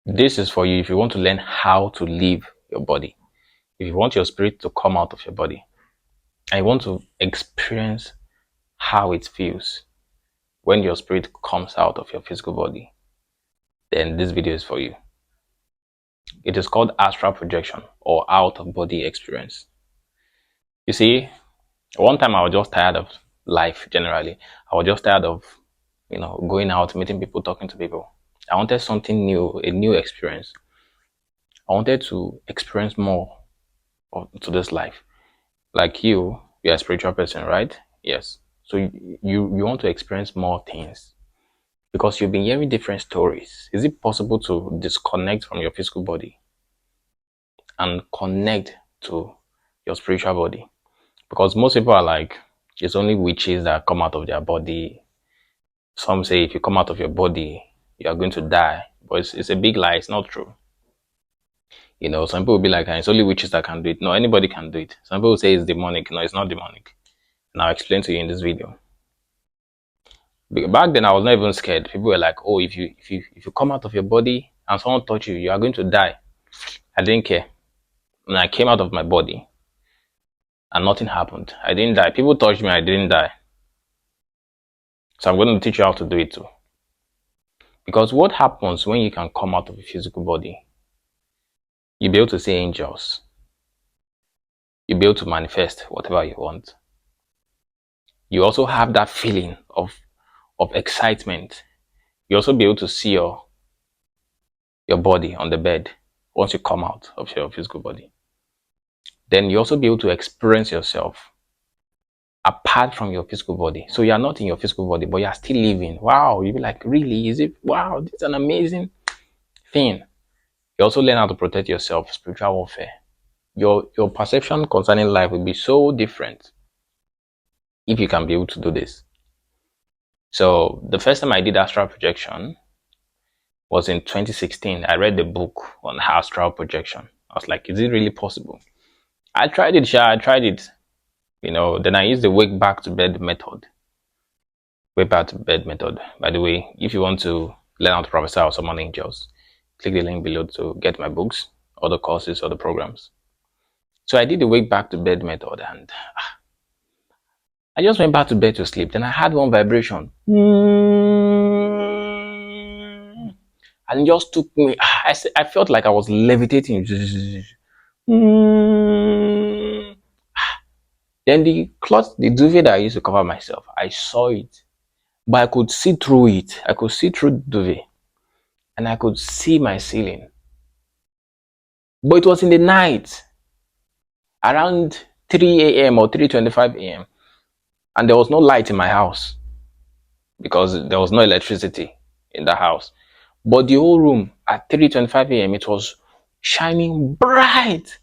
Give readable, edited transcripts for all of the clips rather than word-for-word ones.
This is for you if you want to learn how to leave your body. If you want your spirit to come out of your body and you want to experience how it feels when your spirit comes out of your physical body, then this video is for you. It is called astral projection or out of body experience. You see, one time I was just tired of life generally. I was just tired of, going out, meeting people, talking to people. I wanted something new, a new experience. I wanted to experience more to this life. Like you're a spiritual person, right? Yes. So you want to experience more things because you've been hearing different stories. Is it possible to disconnect from your physical body and connect to your spiritual body? Because most people are like, it's only witches that come out of their body. Some say if you come out of your body, you are going to die. But it's a big lie. It's not true. Some people will be like, it's only witches that can do it. No, anybody can do it. Some people say it's demonic. No, it's not demonic. And I'll explain to you in this video. Back then, I was not even scared. People were like, oh, if you come out of your body and someone touch you, you are going to die. I didn't care. When I came out of my body and nothing happened, I didn't die. People touched me, I didn't die. So I'm going to teach you how to do it too. Because what happens when you can come out of a physical body? You'll be able to see angels. You'll be able to manifest whatever you want. You also have that feeling of excitement. You also be able to see your body on the bed once you come out of your physical body. Then you also be able to experience yourself apart from your physical body. So you are not in your physical body, but you are still living. Wow, you'll be like, really? Is it? Wow, this is an amazing thing. You also learn how to protect yourself, spiritual warfare. Your perception concerning life will be so different if you can be able to do this. So the first time I did astral projection was in 2016. I read the book on astral projection. I was like, is it really possible? I tried it, I tried it. Then I used the wake back to bed method. Wake back to bed method. By the way, if you want to learn how to prophesy or summon angels, click the link below to get my books, other courses, other programs. So I did the wake back to bed method and I just went back to bed to sleep. Then I had one vibration. And it just took me, I felt like I was levitating. Then the cloth, the duvet that I used to cover myself, I saw it. But I could see through it. I could see through the duvet. And I could see my ceiling. But it was in the night. Around 3 a.m. or 3:25 a.m. And there was no light in my house. Because there was no electricity in the house. But the whole room at 3:25 a.m. it was shining bright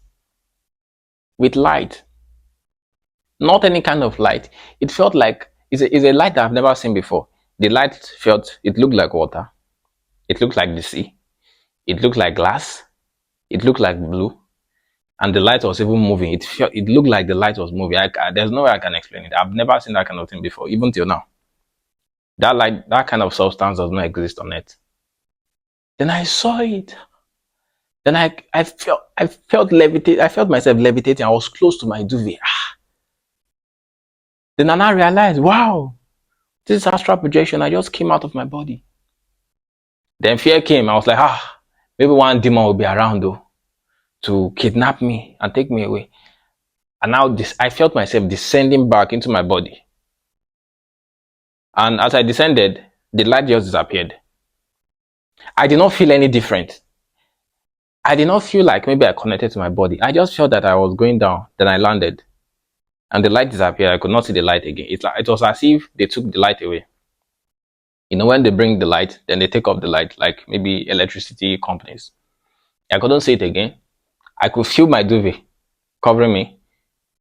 with light. Not any kind of light. It felt like it's a light that I've never seen before. The light it looked like water. It looked like the sea. It looked like glass. It looked like blue. And the light was even moving. It looked like the light was moving. There's no way I can explain it. I've never seen that kind of thing before, even till now. That light, that kind of substance does not exist on Earth. Then I saw it. Then I felt levitate. I felt myself levitating. I was close to my duvet. Then I now realized, wow, this is astral projection. I just came out of my body. Then fear came. I was like, maybe one demon will be around though to kidnap me and take me away. And now I felt myself descending back into my body. And as I descended, the light just disappeared. I did not feel any different. I did not feel like maybe I connected to my body. I just felt that I was going down. Then I landed. And the light disappeared. I could not see the light again. It was as if they took the light away. When they bring the light, then they take off the light, like maybe electricity companies. I couldn't see it again. I could feel my duvet covering me,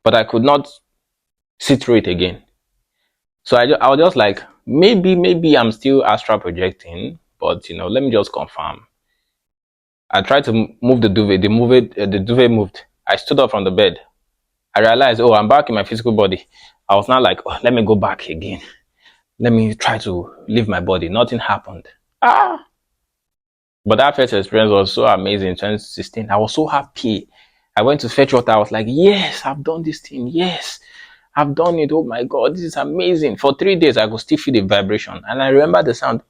but I could not see through it again. So I was just like, maybe I'm still astral projecting, but let me just confirm. I tried to move the duvet. The duvet moved. I stood up from the bed. I realized, I'm back in my physical body. I was now like, let me go back again. Let me try to leave my body. Nothing happened. But that first experience was so amazing in 2016. I was so happy. I went to fetch water. I was like, yes, I've done this thing. Yes, I've done it. Oh my God, this is amazing. For 3 days, I could still feel the vibration. And I remember the sound.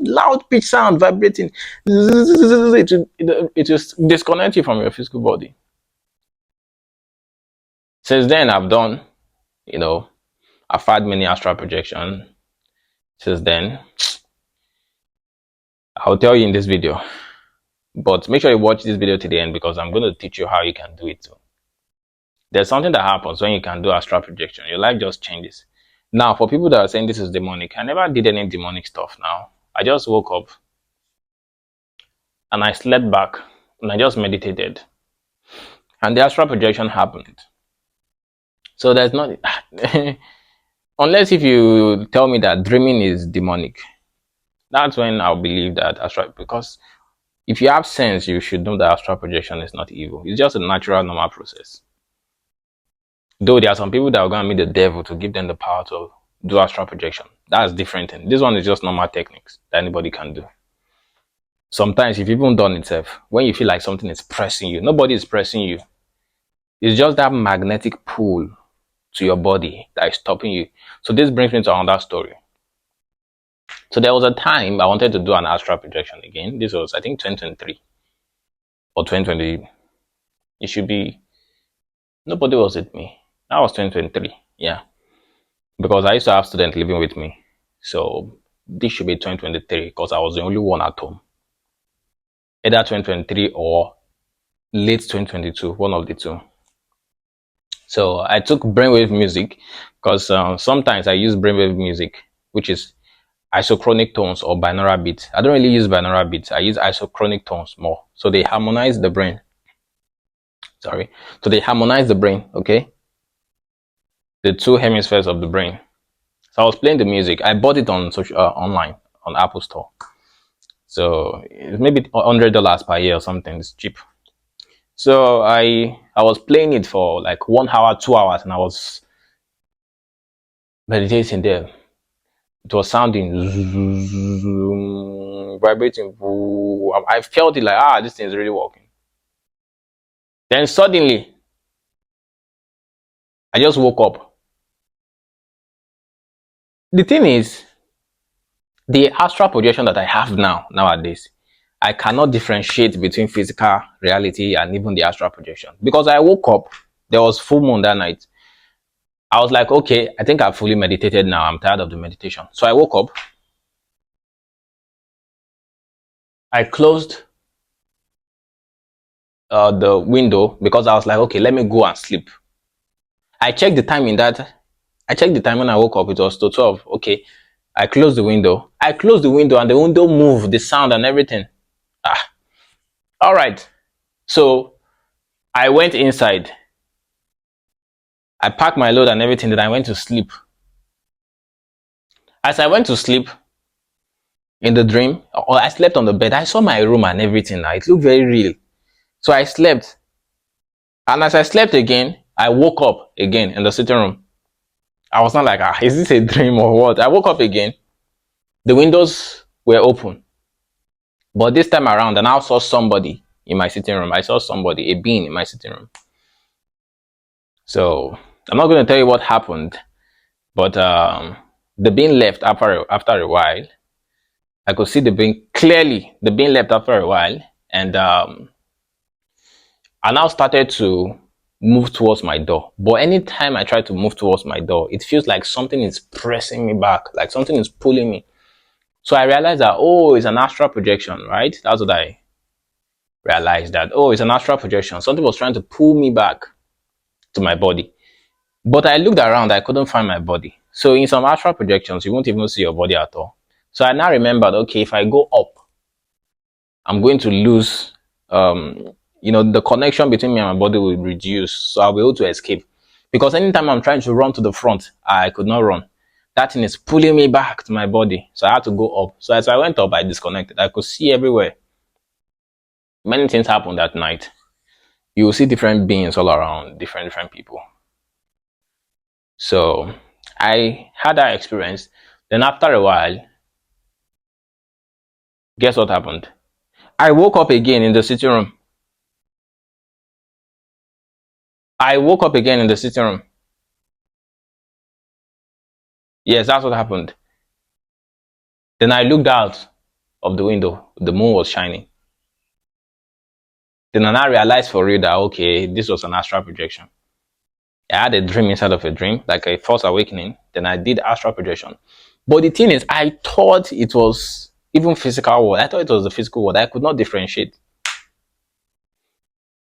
Loud pitch sound vibrating. It will disconnect you from your physical body. Since then, I've done, you know, I've had many astral projection. Since then, I'll tell you in this video. But make sure you watch this video to the end because I'm going to teach you how you can do it too. There's something that happens when you can do astral projection. Your life just changes. Now, for people that are saying this is demonic, I never did any demonic stuff now. I just woke up and I slept back and I just meditated. And the astral projection happened. So there's not, unless if you tell me that dreaming is demonic, that's when I'll believe that astral, because if you have sense, you should know that astral projection is not evil. It's just a natural, normal process. Though there are some people that are going to meet the devil to give them the power to do astral projection. That's different thing. This one is just normal techniques that anybody can do. Sometimes if you've even done itself, when you feel like something is pressing you, nobody is pressing you. It's just that magnetic pull to your body that is stopping you. So this brings me to another story. So there was a time I wanted to do an astral projection again. This was, I think, 2023 or 2020. It should be, nobody was with me. That was 2023. Yeah. Because I used to have students living with me. So this should be 2023 because I was the only one at home. Either 2023 or late 2022, one of the two. So I took brainwave music because sometimes I use brainwave music, which is isochronic tones or binaural beats. I don't really use binaural beats. I use isochronic tones more. So they harmonize the brain. Sorry. So they harmonize the brain, okay? The two hemispheres of the brain. So I was playing the music. I bought it on social online on Apple Store. So it's maybe $100 per year or something. It's cheap. So I was playing it for like 1 hour, 2 hours, and I was meditating there. It was sounding vibrating. I felt it like, this thing is really working. Then suddenly, I just woke up. The thing is, the astral projection that I have nowadays, I cannot differentiate between physical reality and even the astral projection. Because I woke up, there was full moon that night. I was like, okay, I think I've fully meditated now. I'm tired of the meditation. So I woke up. I closed the window because I was like, okay, let me go and sleep. I checked the time when I woke up. It was to 12. Okay. I closed the window. I closed the window and the window moved, the sound and everything. All right. So I went inside. I packed my load and everything. Then I went to sleep. As I went to sleep in the dream, or I slept on the bed, I saw my room and everything. It looked very real. So I slept. And as I slept again, I woke up again in the sitting room. I was not like, is this a dream or what? I woke up again. The windows were open. But this time around, I now saw somebody in my sitting room. I saw somebody, a being in my sitting room. So I'm not going to tell you what happened, but the being left after a while. I could see the being clearly. The being left after a while, and I now started to move towards my door. But anytime I try to move towards my door, it feels like something is pressing me back, like something is pulling me. So I realized that, it's an astral projection, right? That's what I realized, that, it's an astral projection. Something was trying to pull me back to my body. But I looked around, I couldn't find my body. So in some astral projections, you won't even see your body at all. So I now remembered, okay, if I go up, I'm going to lose, the connection between me and my body will reduce. So I'll be able to escape. Because anytime I'm trying to run to the front, I could not run. That thing is pulling me back to my body. So I had to go up. So as I went up, I disconnected. I could see everywhere. Many things happened that night. You will see different beings all around, different people. So I had that experience. Then after a while, Guess what happened? I woke up again in the sitting room. I woke up again in the sitting room. Yes, that's what happened. Then I looked out of the window. The moon was shining. Then I now realized for real that okay, this was an astral projection. I had a dream inside of a dream, like a false awakening. Then I did astral projection. But the thing is, I thought it was even physical world. I thought it was the physical world. I could not differentiate.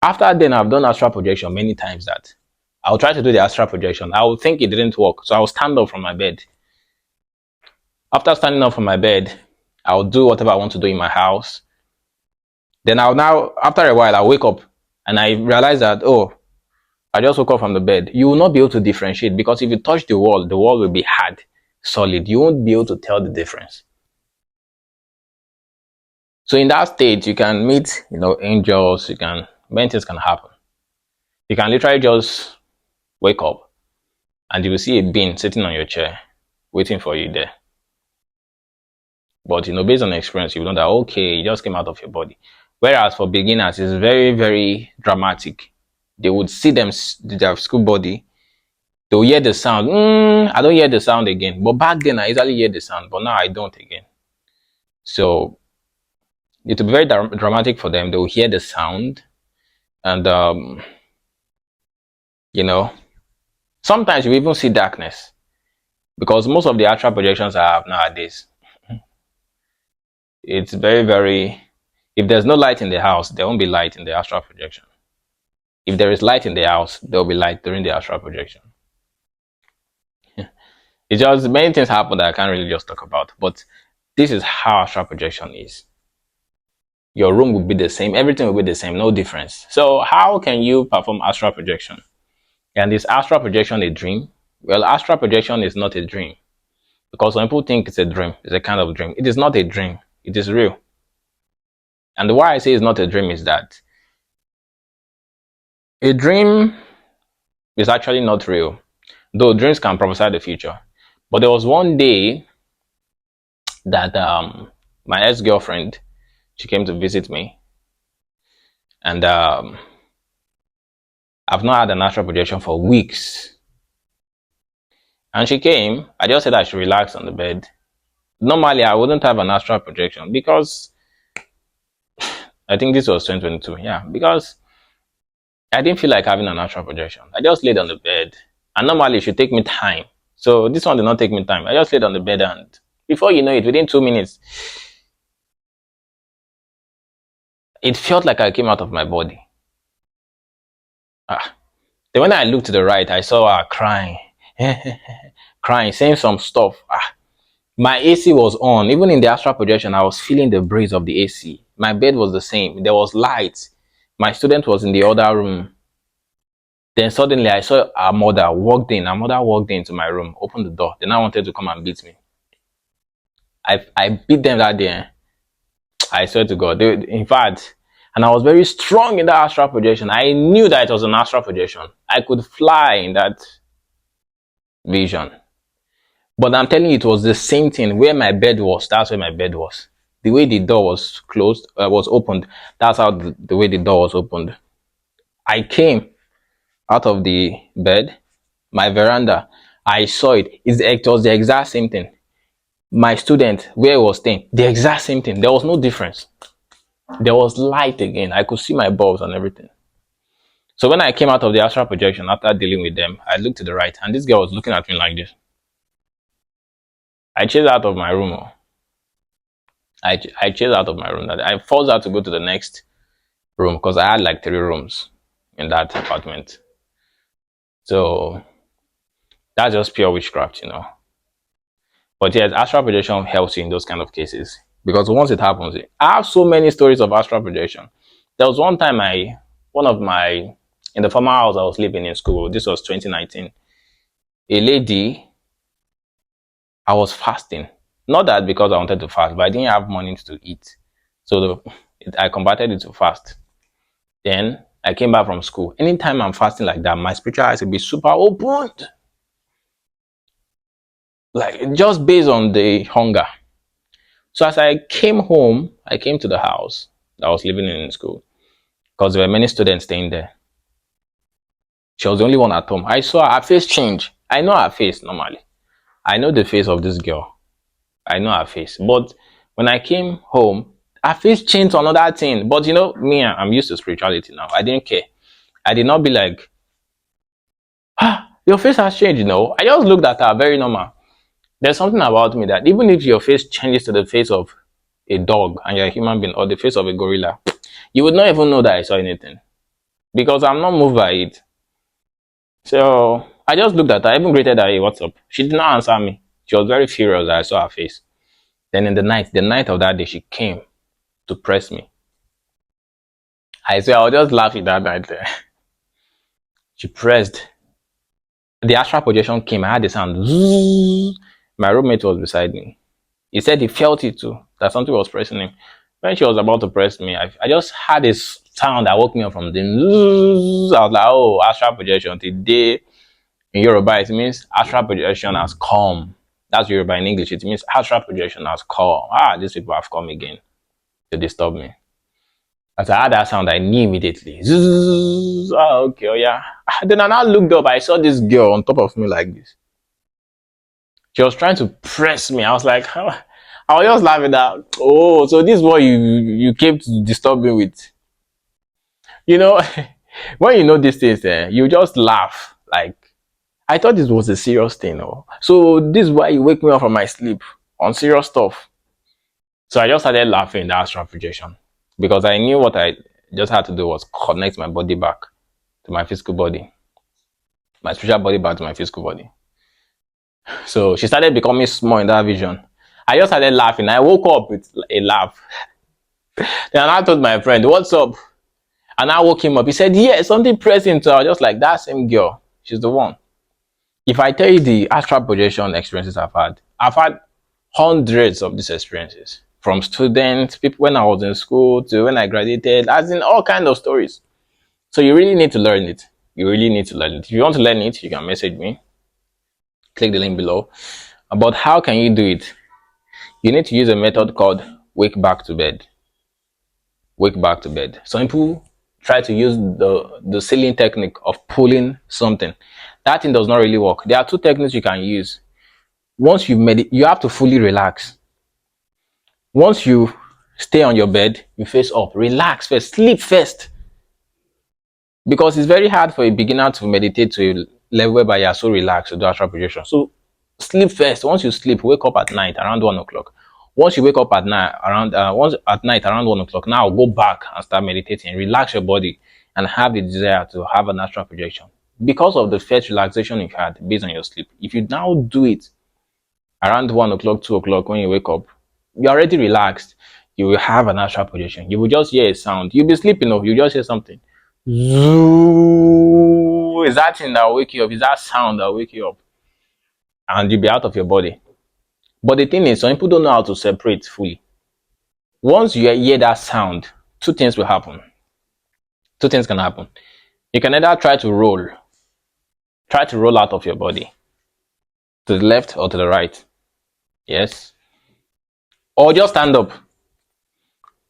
After then, I've done astral projection many times that I'll try to do the astral projection. I will think it didn't work. So I'll stand up from my bed. After standing up from my bed, I'll do whatever I want to do in my house. Then I'll now, after a while, I'll wake up and I realize that, oh, I just woke up from the bed. You will not be able to differentiate because if you touch the wall will be hard, solid. You won't be able to tell the difference. So in that state, you can meet, angels. Many things can happen. You can literally just wake up and you will see a being sitting on your chair, waiting for you there. But based on experience, you know that okay, you just came out of your body. Whereas for beginners, it's very, very dramatic. They would see their school body. They'll hear the sound. I don't hear the sound again. But back then, I usually hear the sound, but now I don't again. So it will be very dramatic for them. They will hear the sound, and sometimes you even see darkness because most of the astral projections I have nowadays, it's very, very. If there's no light in the house, there won't be light in the astral projection. If there is light in the house, there will be light during the astral projection. It's just many things happen that I can't really just talk about. But this is how astral projection is. Your room will be the same. Everything will be the same. No difference. So how can you perform astral projection? And is astral projection a dream? Well, astral projection is not a dream. Because when people think it's a dream, it's a kind of dream. It is not a dream. It is real. And why I say it's not a dream is that a dream is actually not real. Though dreams can prophesy the future. But there was one day that my ex-girlfriend, she came to visit me. And I've not had an astral projection for weeks. And she came, I just said I should relax on the bed. Normally, I wouldn't have an astral projection because I think this was 2022. Yeah, because I didn't feel like having an astral projection. I just laid on the bed. And normally, it should take me time. So this one did not take me time. I just laid on the bed and before you know it, within 2 minutes, it felt like I came out of my body. Then when I looked to the right, I saw her crying, crying, saying some stuff. My AC was on. Even in the astral projection, I was feeling the breeze of the AC. My bed was the same. There was light. My student was in the other room. Then suddenly I saw her mother walked in. Her mother walked into my room, opened the door. Then I wanted to come and beat me. I beat them that day. I swear to God. In fact, and I was very strong in that astral projection. I knew that it was an astral projection. I could fly in that vision. But I'm telling you, it was the same thing. Where my bed was, that's where my bed was. The way the door was closed, was opened, that's how the way the door was opened. I came out of the bed, my veranda, I saw it. It was the exact same thing. My student, where he was staying, the exact same thing. There was no difference. There was light again. I could see my bulbs and everything. So when I came out of the astral projection, after dealing with them, I looked to the right, and this girl was looking at me like this. I chased out of my room. I chased out of my room. I forced her to go to the next room because I had like 3 rooms in that apartment. So that's just pure witchcraft, But yes, astral projection helps you in those kind of cases because once it happens, I have so many stories of astral projection. There was one time in the former house I was living in school, this was 2019, a lady, I was fasting. Not that because I wanted to fast, but I didn't have money to eat. So I converted it to fast. Then I came back from school. Anytime I'm fasting like that, my spiritual eyes will be super opened. Like just based on the hunger. So as I came home, I came to the house that I was living in school because there were many students staying there. She was the only one at home. I saw her face change. I know her face normally. I know the face of this girl. I know her face. But when I came home, her face changed to another thing. But you know, me, I'm used to spirituality now. I didn't care. I did not be like, ah, your face has changed, you know. I just looked at her very normal. There's something about me that even if your face changes to the face of a dog and you're a human being or the face of a gorilla, you would not even know that I saw anything because I'm not moved by it. So I just looked at her, I even greeted her, hey, what's up? She did not answer me. She was very furious that I saw her face. Then in the night of that day, she came to press me. I said, I'll just laugh that night there. She pressed. The astral projection came. I had the sound. Zzz. My roommate was beside me. He said he felt it too, that something was pressing him. When she was about to press me, I just had this sound that woke me up from the zzz. I was like, oh, astral projection. Today, in Yoruba, it means astral projection has come. That's Yoruba. In English, it means astral projection has come. Ah, these people have come again to disturb me. As I heard that sound, I knew immediately. Zzz. Oh, okay, oh yeah. Then I now looked up, I saw this girl on top of me like this. She was trying to press me. I was like, I was just laughing at, oh, so this is what you came to disturb me with. You know, when you know these things, you just laugh. Like, I thought this was a serious thing. Oh. So this is why you wake me up from my sleep on serious stuff. So I just started laughing in the astral projection because I knew what I just had to do was connect my body back to my physical body, my spiritual body back to my physical body. So she started becoming small in that vision. I just started laughing. I woke up with a laugh. Then I told my friend, what's up? And I woke him up. He said, yeah, something pressing. So I was just like, that same girl. She's the one. If I tell you the astral projection experiences I've had hundreds of these experiences. From students, people when I was in school to when I graduated, as in all kinds of stories. So you really need to learn it. You really need to learn it. If you want to learn it, you can message me. Click the link below. But how can you do it? You need to use a method called wake back to bed. Wake back to bed. Some people try to use the ceiling technique of pulling something. That thing does not really work. There are two techniques you can use. Once you meditate, you have to fully relax. Once you stay on your bed, you face up, relax first, sleep first. Because it's very hard for a beginner to meditate to a level whereby you are so relaxed to do astral projection. So sleep first. Once you sleep, wake up at night around 1 o'clock. Once you wake up at night around 1 o'clock, now go back and start meditating. Relax your body and have the desire to have an astral projection. Because of the first relaxation you had based on your sleep, if you now do it around 1 o'clock, 2 o'clock when you wake up, you're already relaxed. You will have an astral projection. You will just hear a sound. You'll be sleeping off. You just hear something. Zoo. Is that thing that will wake you up? Is that sound that will wake you up? And you'll be out of your body. But the thing is, some people don't know how to separate fully. Once you hear that sound, two things will happen. Two things can happen. You can either try to roll out of your body to the left or to the right. Yes. Or just stand up.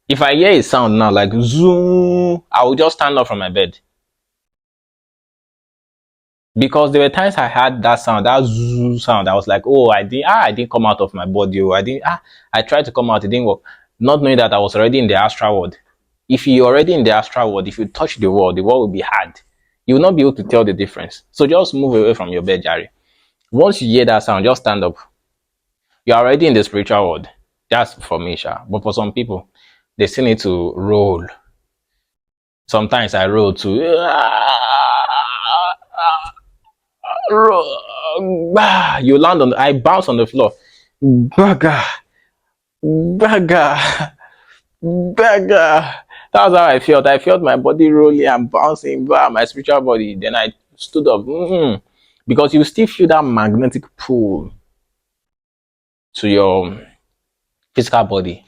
If I hear a sound now like zoom, I will just stand up from my bed. Because there were times I had that sound, that zoom sound. I was like, oh, I didn't come out of my body. Oh, I tried to come out, it didn't work. Not knowing that I was already in the astral world. If you're already in the astral world, if you touch the world will be hard. You will not be able to tell the difference. So just move away from your bed, Jerry. Once you hear that sound, just stand up. You're already in the spiritual world. That's for me, Sha. But for some people, they still need to roll. Sometimes I roll too. You land on. I bounce on the floor. Baga, baga, baga. That's how I felt. I felt my body rolling and bouncing. My spiritual body. Then I stood up. Because you still feel that magnetic pull to your physical body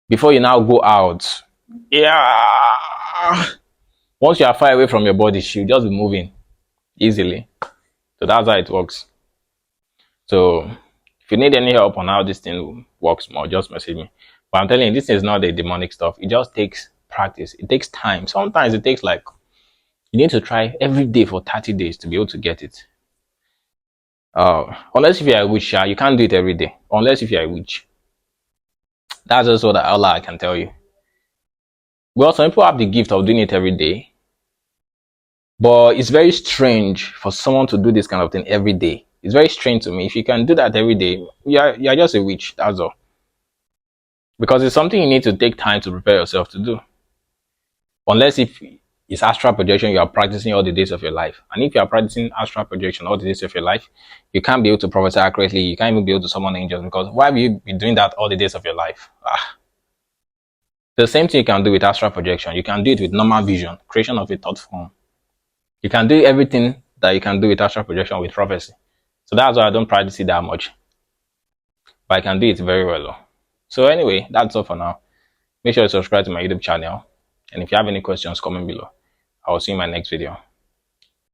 before you now go out. Yeah. Once you are far away from your body, she'll just be moving easily. So that's how it works. So if you need any help on how this thing works more, just message me. But I'm telling you, this is not the demonic stuff. It just takes practice. It takes time. Sometimes it takes like, you need to try every day for 30 days to be able to get it. Unless if you're a witch, you can't do it every day. Unless if you're a witch. That's just what all I can tell you. Well, some people have the gift of doing it every day, but it's very strange for someone to do this kind of thing every day. It's very strange to me. If you can do that every day, you're just a witch. That's all. Because it's something you need to take time to prepare yourself to do. Unless if it's astral projection, you are practicing all the days of your life. And if you are practicing astral projection all the days of your life, you can't be able to prophesy accurately. You can't even be able to summon angels, because why will you be doing that all the days of your life? The same thing you can do with astral projection. You can do it with normal vision, creation of a thought form. You can do everything that you can do with astral projection with prophecy. So that's why I don't practice it that much. But I can do it very well. So anyway, that's all for now. Make sure you subscribe to my YouTube channel. And if you have any questions, comment below. I will see you in my next video.